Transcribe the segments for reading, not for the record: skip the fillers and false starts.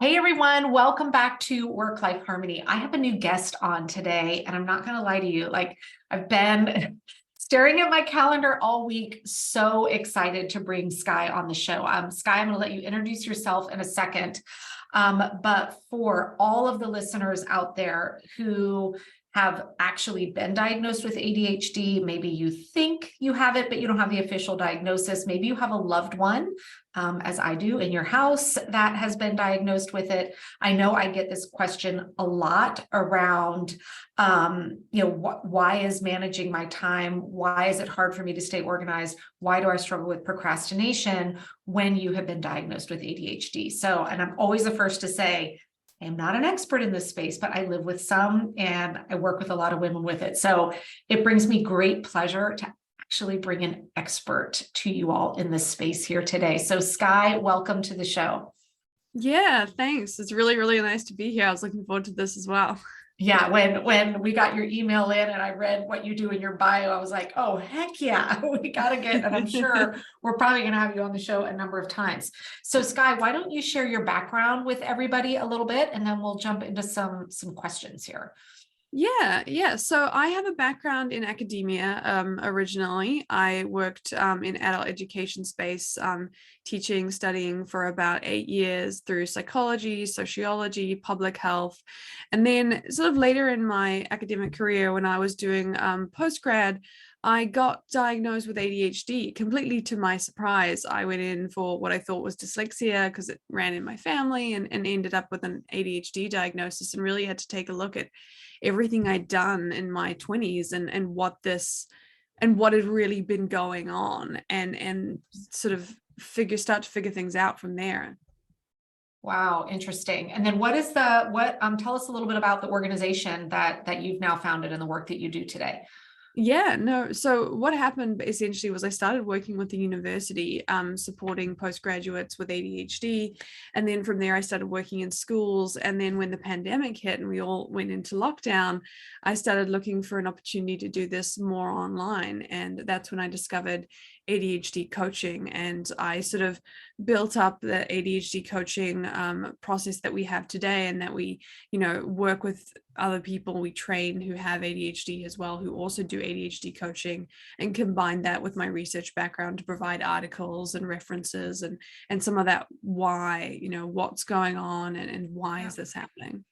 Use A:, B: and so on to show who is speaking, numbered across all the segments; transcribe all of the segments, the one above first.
A: Hey everyone, welcome back to Work-Life Harmony. I have a new guest on today, and I'm not going to lie to you, I've been staring at my calendar all week, so excited to bring Skye on the show. Skye, I'm going to let you introduce yourself in a second. But for all of the listeners out there who have actually been diagnosed with ADHD, maybe you think you have it, but you don't have the official diagnosis. Maybe you have a loved one, as I do, in your house that has been diagnosed with it. I know I get this question a lot around, why is managing my time? Why is it hard for me to stay organized? Why do I struggle with procrastination when you have been diagnosed with ADHD? So, and I'm always the first to say, I am not an expert in this space, but I live with some and I work with a lot of women with it. So it brings me great pleasure to actually bring an expert to you all in this space here today. So Skye, welcome to the show.
B: Yeah, thanks. It's really, really nice to be here. I was looking forward to this as well.
A: Yeah, when we got your email in and I read what you do in your bio, I was like, oh, heck yeah, we got to get, and I'm sure we're probably going to have you on the show a number of times. So Skye, why don't you share your background with everybody a little bit, and then we'll jump into some questions here.
B: Yeah. So I have a background in academia. Originally, I worked in adult education space, teaching, studying for about 8 years through psychology, sociology, public health. And then sort of later in my academic career, when I was doing postgrad, I got diagnosed with ADHD completely to my surprise. I went in for what I thought was dyslexia because it ran in my family and ended up with an ADHD diagnosis, and really had to take a look at everything I'd done in my 20s and what had really been going on, and sort of start to figure things out from there.
A: Wow, interesting. And then tell us a little bit about the organization that you've now founded and the work that you do today.
B: Yeah, no. So what happened essentially was I started working with the university, supporting postgraduates with ADHD. And then from there, I started working in schools. And then when the pandemic hit and we all went into lockdown, I started looking for an opportunity to do this more online. And that's when I discovered ADHD coaching. And I sort of built up the ADHD coaching process that we have today, and that we, work with other people we train who have ADHD as well, who also do ADHD coaching, and combine that with my research background to provide articles and references and some of that why, what's going on and why is this happening.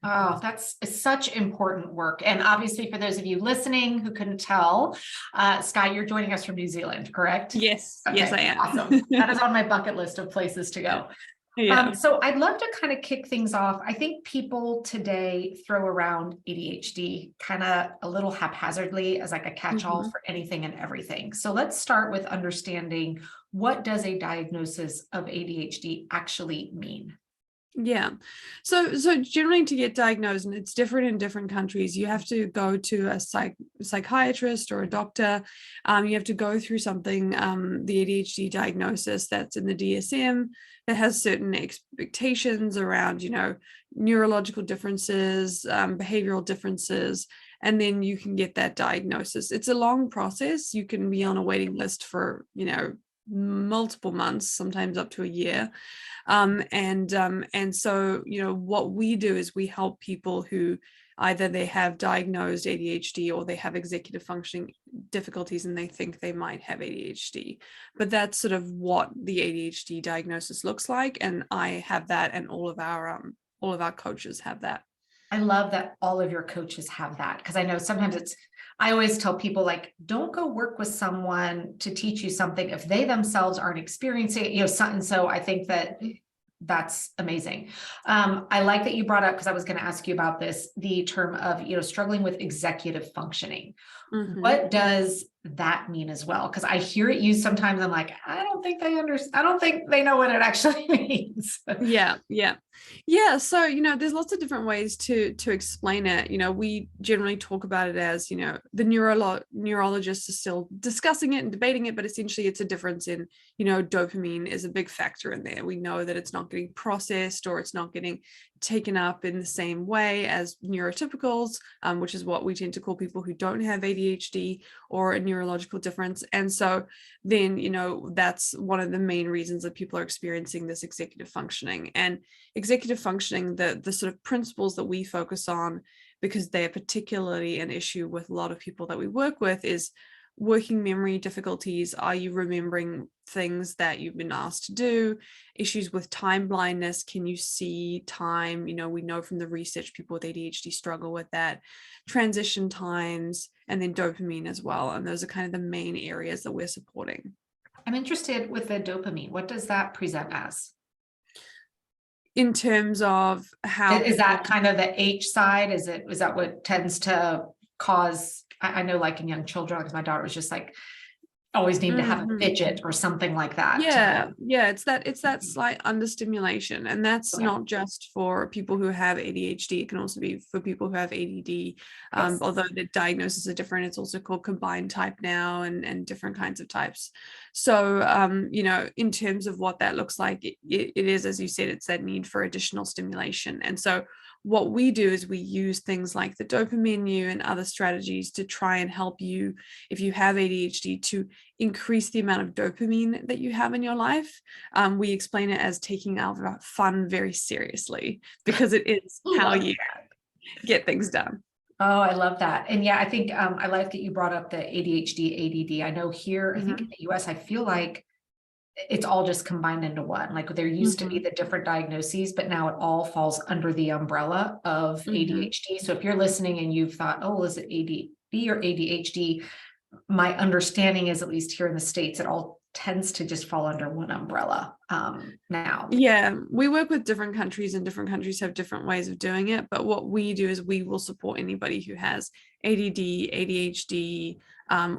A: Oh, that's such important work. And obviously, for those of you listening who couldn't tell, Skye, you're joining us from New Zealand, correct?
B: Yes.
A: Okay,
B: yes, I am.
A: Awesome. That is on my bucket list of places to go.
B: Yeah.
A: So I'd love to kind of kick things off. I think people today throw around ADHD kind of a little haphazardly as like a catch-all for anything and everything. So let's start with understanding, what does a diagnosis of ADHD actually mean?
B: Yeah. So generally, to get diagnosed, and it's different in different countries, you have to go to a psychiatrist or a doctor. You have to go through something, the ADHD diagnosis that's in the DSM, that has certain expectations around, neurological differences, behavioral differences, and then you can get that diagnosis. It's a long process. You can be on a waiting list for, multiple months, sometimes up to a year. And so, what we do is we help people who either they have diagnosed ADHD or they have executive functioning difficulties and they think they might have ADHD. But that's sort of what the ADHD diagnosis looks like. And I have that, and all of our coaches have that.
A: I love that all of your coaches have that, because I know sometimes I always tell people, like, don't go work with someone to teach you something if they themselves aren't experiencing it, and so I think that's amazing. I like that you brought up, because I was going to ask you about this, the term of, struggling with executive functioning. What does that mean as well? Because I hear it used sometimes. I'm like, I don't think they understand. I don't think they know what it actually means.
B: Yeah. So, there's lots of different ways to explain it. We generally talk about it as, the neurologists are still discussing it and debating it, but essentially it's a difference in, dopamine is a big factor in there. We know that it's not getting processed, or it's not getting taken up in the same way as neurotypicals, which is what we tend to call people who don't have ADHD, or a neurological difference. And so then, that's one of the main reasons that people are experiencing this executive functioning. And executive functioning, the sort of principles that we focus on, because they're particularly an issue with a lot of people that we work with, is working memory difficulties. Are you remembering things that you've been asked to do? Issues with time blindness. Can you see time? We know from the research people with ADHD struggle with that. Transition times, and then dopamine as well. And those are kind of the main areas that we're supporting.
A: I'm interested with the dopamine. What does that present as?
B: In terms of how
A: is that kind of the H side? Is that what tends to cause? I know, like in young children, because my daughter was just like always need to have a fidget or something like that.
B: Yeah, it's that slight understimulation, and that's not just for people who have ADHD. It can also be for people who have ADD. Although the diagnoses are different, it's also called combined type now, and different kinds of types. So in terms of what that looks like, it is, as you said, it's that need for additional stimulation. And so what we do is we use things like the dopamine menu and other strategies to try and help you, if you have ADHD, to increase the amount of dopamine that you have in your life. We explain it as taking our fun very seriously, because it is how you get things done.
A: Oh, I love that. And yeah, I think I like that you brought up the ADHD, ADD. I know here, I think in the US, I feel like it's all just combined into one. Like there used to be the different diagnoses, but now it all falls under the umbrella of ADHD. So if you're listening and you've thought, oh, is it ADD or ADHD? My understanding is, at least here in the States, it all tends to just fall under one umbrella now.
B: Yeah, we work with different countries, and different countries have different ways of doing it. But what we do is we will support anybody who has ADD, ADHD,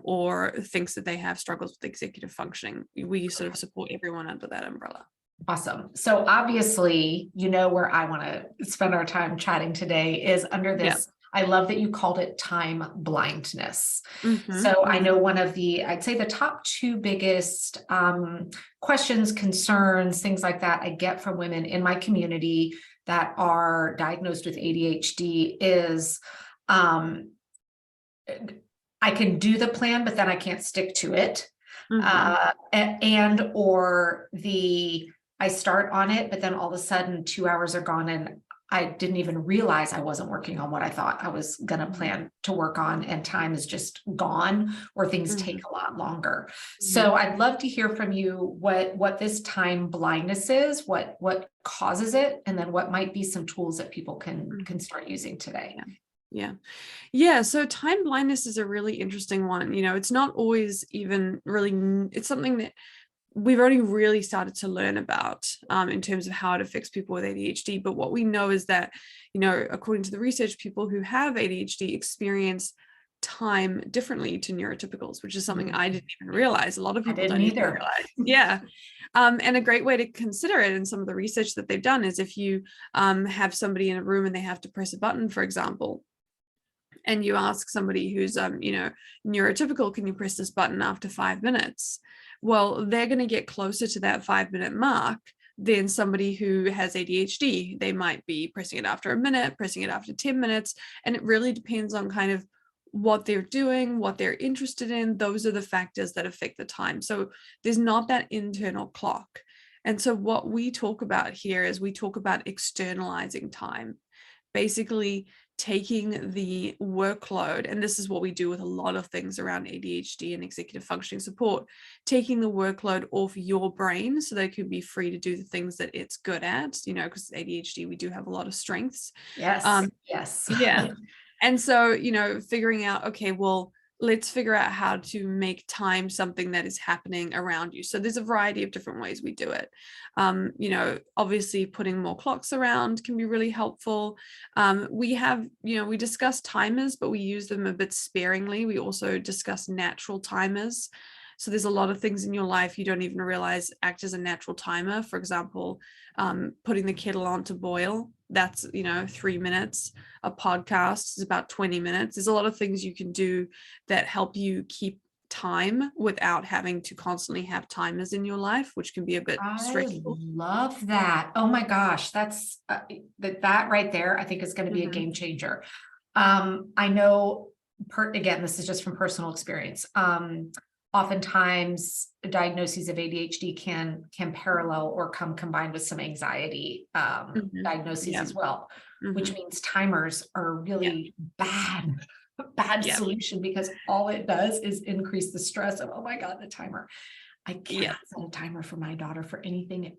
B: or thinks that they have struggles with executive functioning. We sort of support everyone under that umbrella. Awesome.
A: So obviously, where I want to spend our time chatting today is under this. I love that you called it time blindness. So I know one of I'd say the top two biggest questions, concerns, things like that I get from women in my community that are diagnosed with ADHD is, I can do the plan, but then I can't stick to it. I start on it, but then all of a sudden 2 hours are gone and I didn't even realize I wasn't working on what I thought I was going to plan to work on, and time is just gone, or things take a lot longer. So I'd love to hear from you what this time blindness is, what causes it, and then what might be some tools that people can start using today.
B: Yeah. So time blindness is a really interesting one. It's not always even really, it's something that we've only really started to learn about in terms of how it affects people with ADHD. But what we know is that, according to the research, people who have ADHD experience time differently to neurotypicals, which is something I didn't even realize. A lot of people don't even realize. Yeah. And a great way to consider it in some of the research that they've done is if you have somebody in a room and they have to press a button, for example, and you ask somebody who's, neurotypical, can you press this button after 5 minutes? Well, they're going to get closer to that 5-minute mark than somebody who has ADHD. They might be pressing it after a minute, pressing it after 10 minutes. And it really depends on kind of what they're doing, what they're interested in. Those are the factors that affect the time. So there's not that internal clock. And so what we talk about here is we talk about externalizing time, basically taking the workload, and this is what we do with a lot of things around ADHD and executive functioning support, taking the workload off your brain so they can be free to do the things that it's good at, because ADHD, we do have a lot of strengths.
A: Yes.
B: Yeah. And so, figuring out, okay, well, let's figure out how to make time something that is happening around you. So there's a variety of different ways we do it. Obviously putting more clocks around can be really helpful. We have, we discuss timers, but we use them a bit sparingly. We also discuss natural timers. So there's a lot of things in your life you don't even realize act as a natural timer. For example, putting the kettle on to boil, that's 3 minutes. A podcast is about 20 minutes. There's a lot of things you can do that help you keep time without having to constantly have timers in your life, which can be a bit stressful.
A: I love that. Oh my gosh, that's that right there, I think is going to be a game changer. I know again, this is just from personal experience. Oftentimes diagnoses of ADHD can parallel or come combined with some anxiety diagnoses
B: Yeah.
A: as well, which
B: Mhm.
A: means timers are a
B: Yeah.
A: really bad
B: Yeah.
A: solution, because all it does is increase the stress of, oh my God, the timer. I
B: Yeah.
A: cannot set a timer for my daughter for anything. It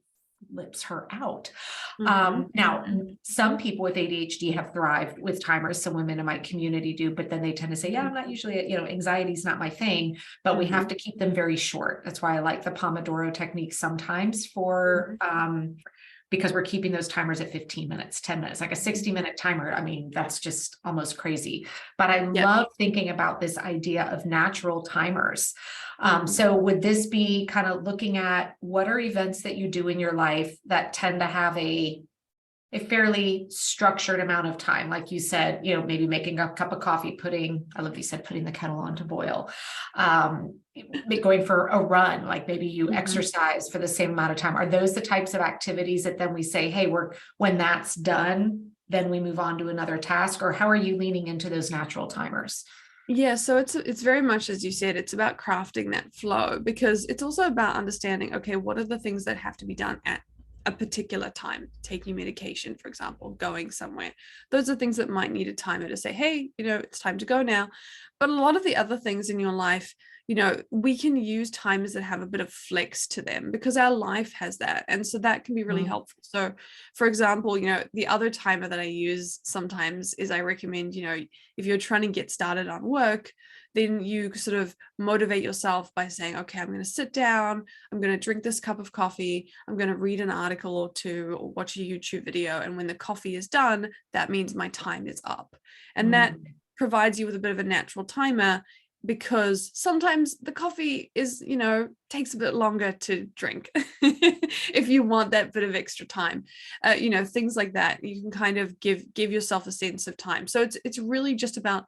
A: flips her out.
B: Mhm.
A: Now,
B: Mhm.
A: some people with ADHD have thrived with timers. Some women in my community do, but then they tend to say, yeah, I'm not usually, anxiety is not my thing, but we have
B: Mhm.
A: to keep them very short. That's why I like the Pomodoro technique sometimes for, because we're keeping those timers at 15 minutes, 10 minutes, like a 60-minute timer. I mean, that's just almost crazy. But I
B: Yeah.
A: love thinking about this idea of natural timers.
B: Mhm.
A: So would this be kind of looking at what are events that you do in your life that tend to have a fairly structured amount of time, like you said, maybe making a cup of coffee, I love that you said putting the kettle on to boil, going for a run, like maybe you
B: Mhm.
A: exercise for the same amount of time. Are those the types of activities that then we say, hey, when that's done, then we move on to another task? Or how are you leaning into those natural timers?
B: Yeah, so it's very much as you said, it's about crafting that flow, because it's also about understanding, okay, what are the things that have to be done at a particular time? Taking medication, for example, going somewhere. Those are things that might need a timer to say, hey, it's time to go now. But a lot of the other things in your life, we can use timers that have a bit of flex to them, because our life has that. And so that can be really
A: Mhm.
B: helpful. So for example, the other timer that I use sometimes is, I recommend, if you're trying to get started on work, then you sort of motivate yourself by saying, okay, I'm going to sit down, I'm going to drink this cup of coffee, I'm going to read an article or two or watch a YouTube video. And when the coffee is done, that means my time is up. And that provides you with a bit of a natural timer, because sometimes the coffee is, takes a bit longer to drink if you want that bit of extra time. Things like that. You can kind of give yourself a sense of time. So it's really just about,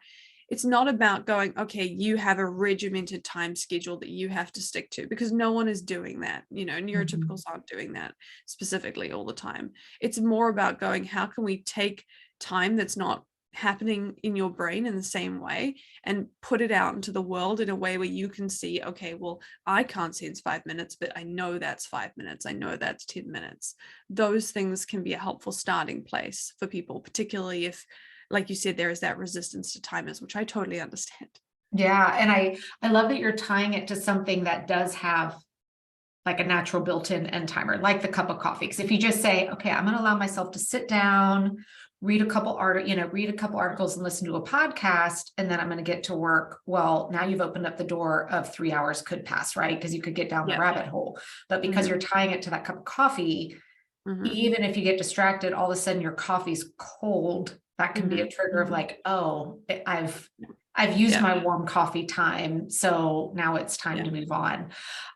B: it's not about going, okay, you have a regimented time schedule that you have to stick to, because no one is doing that. Neurotypicals aren't doing that specifically all the time. It's more about going, how can we take time that's not happening in your brain in the same way and put it out into the world in a way where you can see, okay, well, I can't sense 5 minutes, but I know that's 5 minutes, I know that's 10 minutes. Those things can be a helpful starting place for people, particularly if, like you said, there is that resistance to timers, which I totally understand.
A: Yeah. And I love that you're tying it to something that does have like a natural built-in end timer, like the cup of coffee. Because if you just say, okay, I'm going to allow myself to sit down, read a couple articles and listen to a podcast, and then I'm going to get to work. Well, now you've opened up the door of 3 hours could pass, right? Because you could get down the
B: Yeah.
A: rabbit hole. But because you're tying it to that cup of coffee, even if you get distracted, all of a sudden your coffee's cold. That can be a trigger of like, oh, I've used my warm coffee time, so now it's time to move on.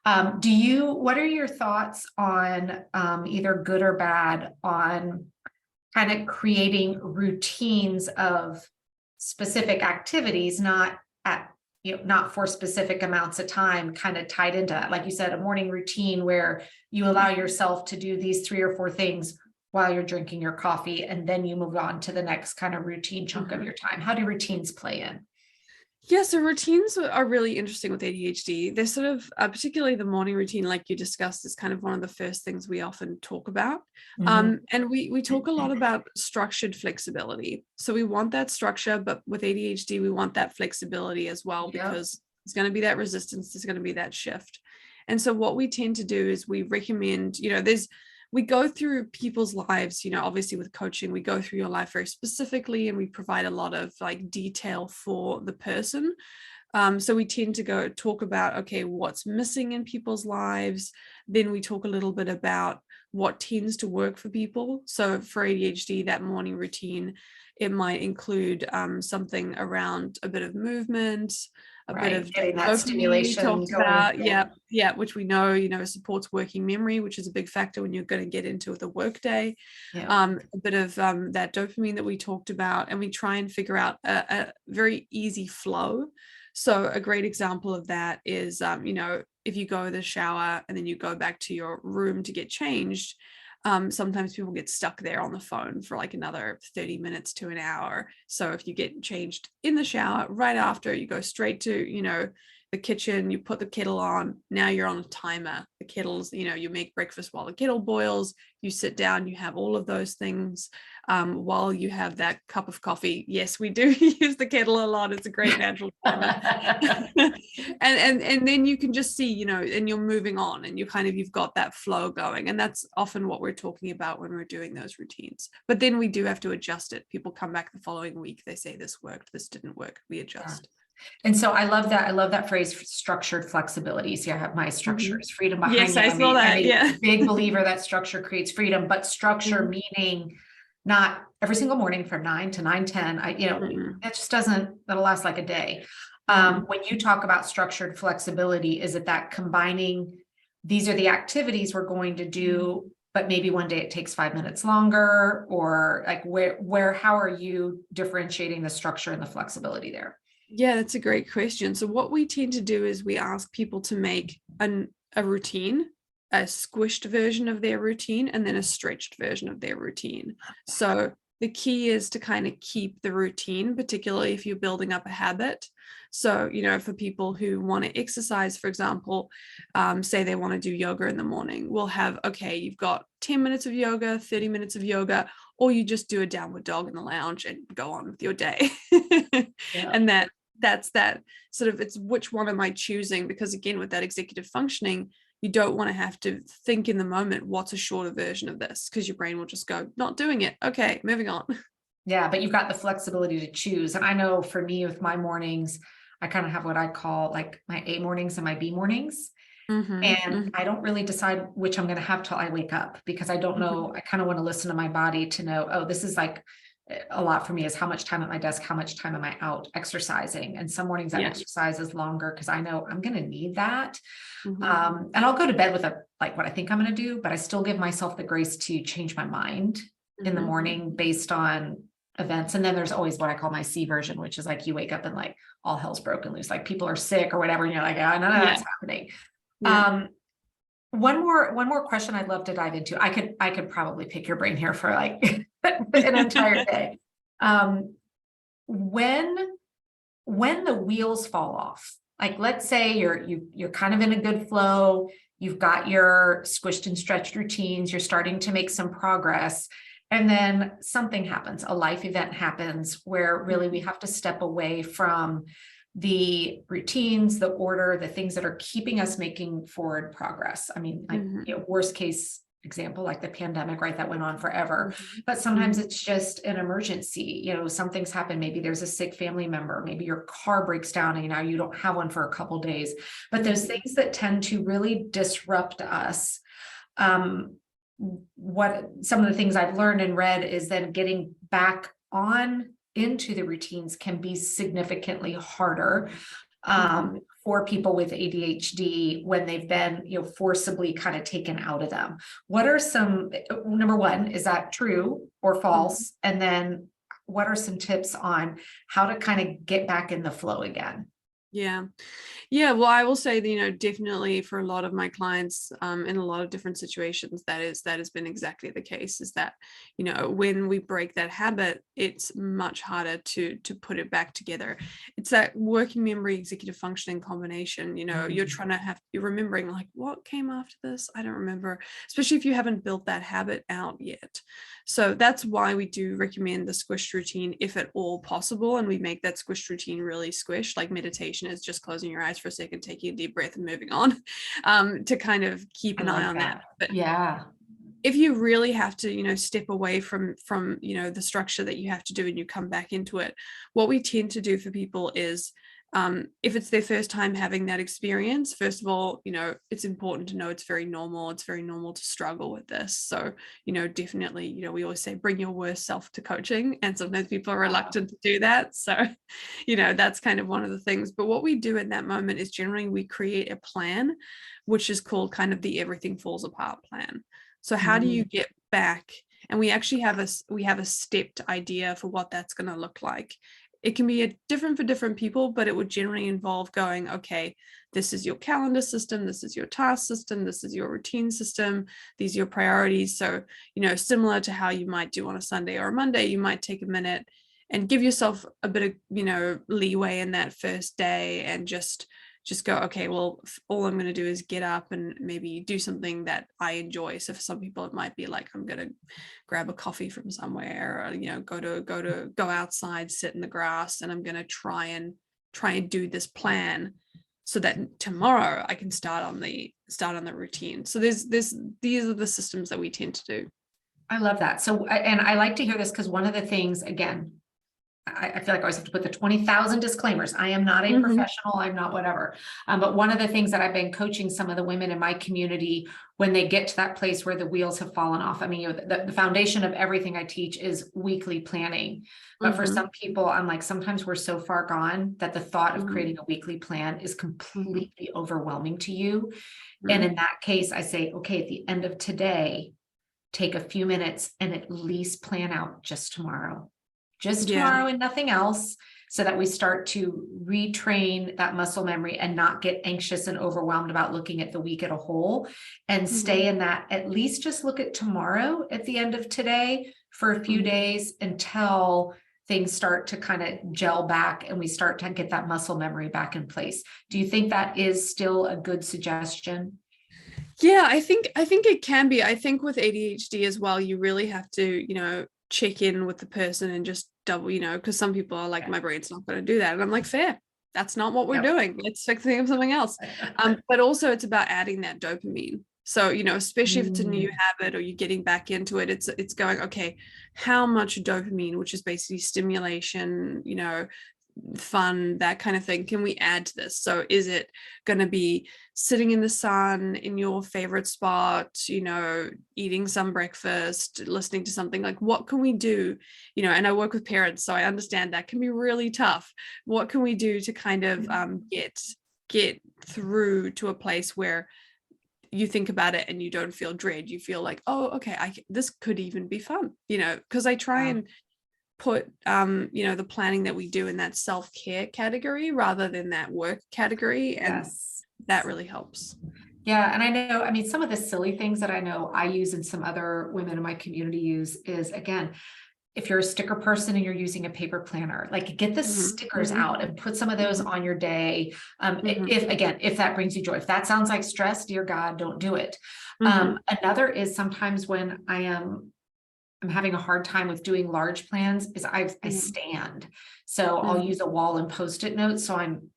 A: What are your thoughts on either good or bad on kind of creating routines of specific activities, not for specific amounts of time, kind of tied into that? Like you said, a morning routine where you allow yourself to do these 3 or 4 things while you're drinking your coffee, and then you move on to the next kind of routine chunk of your time. How do routines play in?
B: Yeah, so routines are really interesting with ADHD. They're sort of, particularly the morning routine, like you discussed, is kind of one of the first things we often talk about. And we talk a lot about structured flexibility. So we want that structure, but with ADHD, we want that flexibility as well, because it's going to be that resistance, there's going to be that shift. And so what we tend to do is we recommend, we go through people's lives, obviously with coaching, we go through your life very specifically, and we provide a lot of like detail for the person. So we tend to talk about, okay, what's missing in people's lives. Then we talk a little bit about what tends to work for people. So for ADHD, that morning routine, it might include something around a bit of movement, a bit of
A: Getting that
B: dopamine we
A: stimulation
B: talked
A: going.
B: about. Yeah, which we know, supports working memory, which is a big factor when you're going to get into the workday. A bit of that dopamine that we talked about, and we try and figure out a very easy flow. So a great example of that is, if you go to the shower and then you go back to your room to get changed, sometimes people get stuck there on the phone for like another 30 minutes to an hour. So if you get changed in the shower right after, you go straight to, the kitchen, you put the kettle on, now you're on a timer. The kettle's, you make breakfast while the kettle boils, you sit down, you have all of those things while you have that cup of coffee. Yes, we do use the kettle a lot. It's a great natural timer. and then you can just see, and you're moving on, and you've got that flow going. And that's often what we're talking about when we're doing those routines. But then we do have to adjust it. People come back the following week, they say this worked, this didn't work, we adjust.
A: And so I love that phrase, structured flexibility. See, I have my structures, freedom behind
B: Yes,
A: me.
B: I saw that.
A: I'm
B: Yeah.
A: a big believer that structure creates freedom, but structure meaning not every single morning from 9 to 9:10. That just that'll last like a day. When you talk about structured flexibility, is it that combining, these are the activities we're going to do, but maybe one day it takes 5 minutes longer, or like how are you differentiating the structure and the flexibility there?
B: Yeah, that's a great question. So what we tend to do is we ask people to make a routine, a squished version of their routine, and then a stretched version of their routine. So the key is to kind of keep the routine, particularly if you're building up a habit. So, for people who want to exercise, for example, say they want to do yoga in the morning, we'll have, okay, you've got 10 minutes of yoga, 30 minutes of yoga, or you just do a downward dog in the lounge and go on with your day.
A: Yeah.
B: And that's that sort of, it's which one am I choosing? Because again, with that executive functioning, you don't want to have to think in the moment, what's a shorter version of this? Because your brain will just go, not doing it. Okay, moving on.
A: Yeah, but you've got the flexibility to choose. And I know for me with my mornings, I kind of have what I call like my A mornings and my B mornings. And I don't really decide which I'm going to have till I wake up, because I don't know. I kind of want to listen to my body to know, oh, this is like a lot for me, is how much time at my desk, how much time am I out exercising? And some mornings that exercise is longer because I know I'm going to need that. And I'll go to bed with like what I think I'm going to do, but I still give myself the grace to change my mind in the morning based on events. And then there's always what I call my C version, which is like you wake up and like all hell's broken loose, like people are sick or whatever, and you're like, oh, none of that's happening. One more question I'd love to dive into. I could probably pick your brain here for like an entire day. When the wheels fall off, like let's say you're kind of in a good flow, you've got your squished and stretched routines, you're starting to make some progress, and then something happens, a life event happens where really we have to step away from the routines, the order, the things that are keeping us making forward progress. I mean, like, worst case example, like the pandemic, right? That went on forever, but sometimes it's just an emergency, something's happened. Maybe there's a sick family member, maybe your car breaks down and now you don't have one for a couple days, but those things that tend to really disrupt us. What some of the things I've learned and read is then getting back on into the routines can be significantly harder for people with ADHD when they've been, forcibly kind of taken out of them. What are some, number one, is that true or false? And then what are some tips on how to kind of get back in the flow again?
B: Yeah. Well, I will say that, definitely for a lot of my clients, in a lot of different situations, that has been exactly the case, is that, when we break that habit, it's much harder to put it back together. It's that working memory, executive functioning combination, you're you're remembering like, what came after this? I don't remember, especially if you haven't built that habit out yet. So that's why we do recommend the squished routine, if at all possible. And we make that squished routine really squished, like meditation is just closing your eyes for a second, taking a deep breath and moving on, to kind of keep an eye on that. But if you really have to, step away from, the structure that you have to do and you come back into it, what we tend to do for people is, if it's their first time having that experience, first of all, it's important to know it's very normal. It's very normal to struggle with this. So, definitely, we always say, bring your worst self to coaching. And sometimes people are reluctant to do that. So, that's kind of one of the things. But what we do in that moment is generally we create a plan, which is called kind of the everything falls apart plan. So how do you get back? And we actually have a stepped idea for what that's going to look like. It can be different for different people, but it would generally involve going, okay, this is your calendar system, this is your task system, this is your routine system, these are your priorities. So, similar to how you might do on a Sunday or a Monday, you might take a minute and give yourself a bit of, leeway in that first day and just go, okay, well, all I'm going to do is get up and maybe do something that I enjoy. So for some people, it might be like, I'm going to grab a coffee from somewhere, or, go outside, sit in the grass, and I'm going to try and do this plan so that tomorrow I can start on the routine. So these are the systems that we tend to do.
A: I love that. So, and I like to hear this because one of the things, again, I feel like I always have to put the 20,000 disclaimers. I am not a professional. I'm not whatever. But one of the things that I've been coaching some of the women in my community when they get to that place where the wheels have fallen off. I mean, the foundation of everything I teach is weekly planning. But for some people, I'm like, sometimes we're so far gone that the thought of creating a weekly plan is completely overwhelming to you. And in that case, I say, okay, at the end of today, take a few minutes and at least plan out just tomorrow and nothing else, so that we start to retrain that muscle memory and not get anxious and overwhelmed about looking at the week at a whole, and stay in that, at least just look at tomorrow at the end of today for a few days until things start to kind of gel back and we start to get that muscle memory back in place. Do you think that is still a good suggestion?
B: Yeah, I think it can be. I think with ADHD as well, you really have to, check in with the person and just double, because some people are like, my brain's not going to do that. And I'm like, fair. That's not what we're doing. Let's think of something else. But also it's about adding that dopamine. So, especially if it's a new habit or you're getting back into it, it's going, okay, how much dopamine, which is basically stimulation, fun, that kind of thing, can we add to this? So is it going to be sitting in the sun in your favorite spot, eating some breakfast, listening to something? Like, what can we do? And I work with parents, so I understand that can be really tough. What can we do to kind of get through to a place where you think about it and you don't feel dread? You feel like, oh, okay, this could even be fun, because I try and put the planning that we do in that self-care category rather than that work category, and that really helps.
A: And I know, I mean, some of the silly things that I know I use and some other women in my community use is, again, if you're a sticker person and you're using a paper planner, like get the stickers out and put some of those on your day. If that brings you joy. If that sounds like stress, dear God, don't do it. Another is sometimes when I'm having a hard time with doing large plans is I stand. So I'll use a wall and post-it notes. So I'm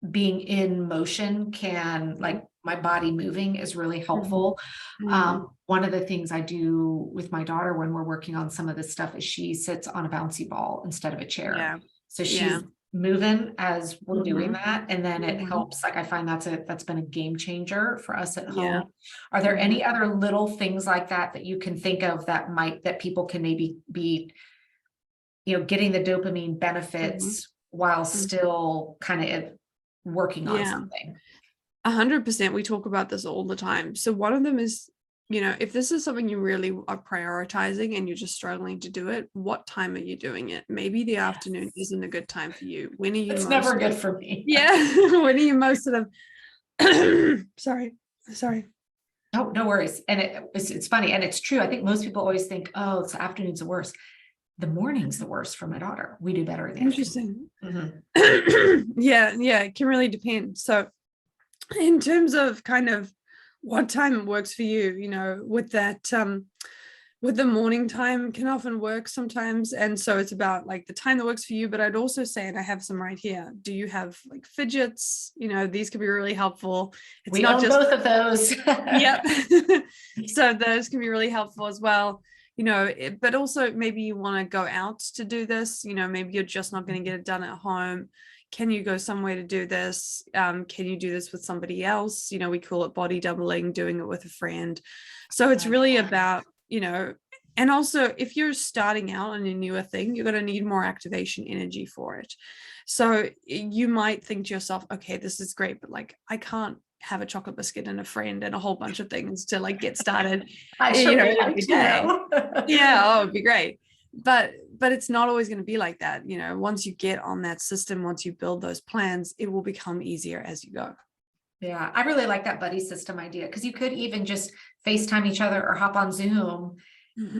A: being in motion, like my body moving is really helpful. One of the things I do with my daughter when we're working on some of this stuff is she sits on a bouncy ball instead of a chair. So she's moving as we're doing that. And then it helps. Like I find that's been a game changer for us at home. Are there any other little things like that you can think of that people can maybe be, getting the dopamine benefits while still kind of working on something?
B: 100%. We talk about this all the time. So one of them is, if this is something you really are prioritizing and you're just struggling to do it, what time are you doing it? Maybe the afternoon isn't a good time for you. When are you?
A: It's never good for me.
B: When are you most of them? Sorry.
A: No worries. And it's funny. And it's true. I think most people always think, oh, it's the afternoon's the worst. The morning's the worst for my daughter. We do better in the
B: Interesting. It can really depend. So in terms of kind of what time works for you, with that, with the morning time can often work sometimes. And so it's about like the time that works for you. But I'd also say, and I have some right here, do you have like fidgets? These could be really helpful.
A: It's we own both of those.
B: Yep. So those can be really helpful as well. But also maybe you want to go out to do this, maybe you're just not going to get it done at home. Can you go somewhere to do this? Can you do this with somebody else? We call it body doubling, doing it with a friend. So it's really about, and also if you're starting out on a newer thing, you're going to need more activation energy for it. So you might think to yourself, okay, this is great, but like, I can't have a chocolate biscuit and a friend and a whole bunch of things to like get started.
A: Every day.
B: It'd be great. but it's not always going to be like that. You know, once you get on that system, once you build those plans, it will become easier as you go.
A: Yeah, I really like that buddy system idea, because you could even just FaceTime each other or hop on Zoom,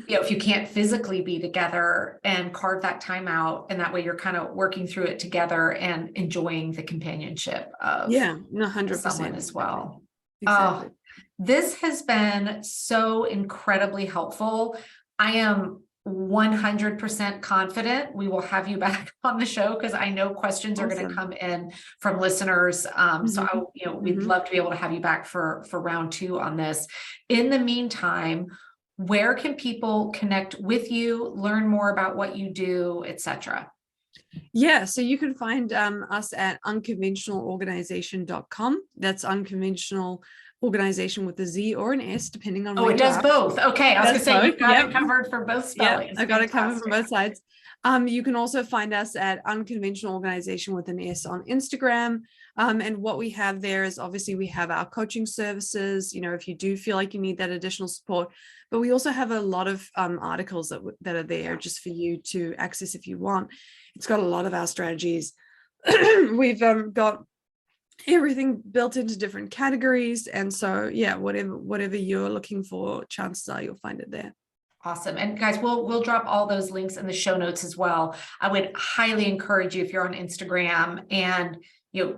A: if you can't physically be together, and carve that time out. And that way you're kind of working through it together and enjoying the companionship of
B: Yeah,
A: someone
B: 100%.
A: as well.
B: Exactly.
A: Oh, this has been so incredibly helpful. I am 100% confident we will have you back on the show, because I know questions are going to
B: Awesome.
A: come in from listeners. So we'd love to be able to have you back for round 2 on this. In the meantime, where can people connect with you, learn more about what you do, etc.?
B: Yeah, so you can find us at unconventionalorganization.com. That's unconventional organization with a Z or an S, depending on
A: Oh,
B: where
A: it
B: you
A: does
B: are.
A: both. Okay, I was gonna say you've got it covered for both spellings.
B: I got it covered from both
A: Fantastic.
B: sides. You can also find us at Unconventional Organization with an S on Instagram. And what we have there is, obviously we have our coaching services, you know, if you do feel like you need that additional support, but we also have a lot of articles that are there just for you to access if you want. It's got a lot of our strategies. We've got everything built into different categories. And so, yeah, whatever you're looking for, chances are you'll find it there.
A: Awesome. And guys, we'll drop all those links in the show notes as well. I would highly encourage you, if you're on Instagram and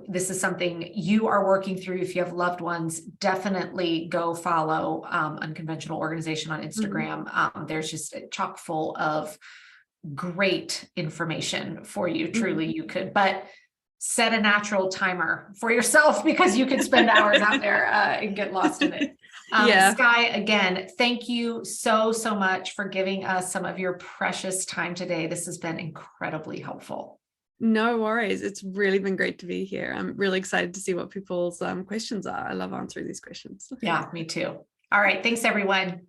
A: this is something you are working through, if you have loved ones, definitely go follow Unconventional Organization on Instagram. There's just chock full of great information for you. Truly, you could, but set a natural timer for yourself, because you could spend hours out there and get lost in it. Skye, again, thank you so much for giving us some of your precious time today. This has been incredibly helpful.
B: No worries. It's really been great to be here. I'm really excited to see what people's questions are. I love answering these questions.
A: Yeah, me too. All right. Thanks, everyone.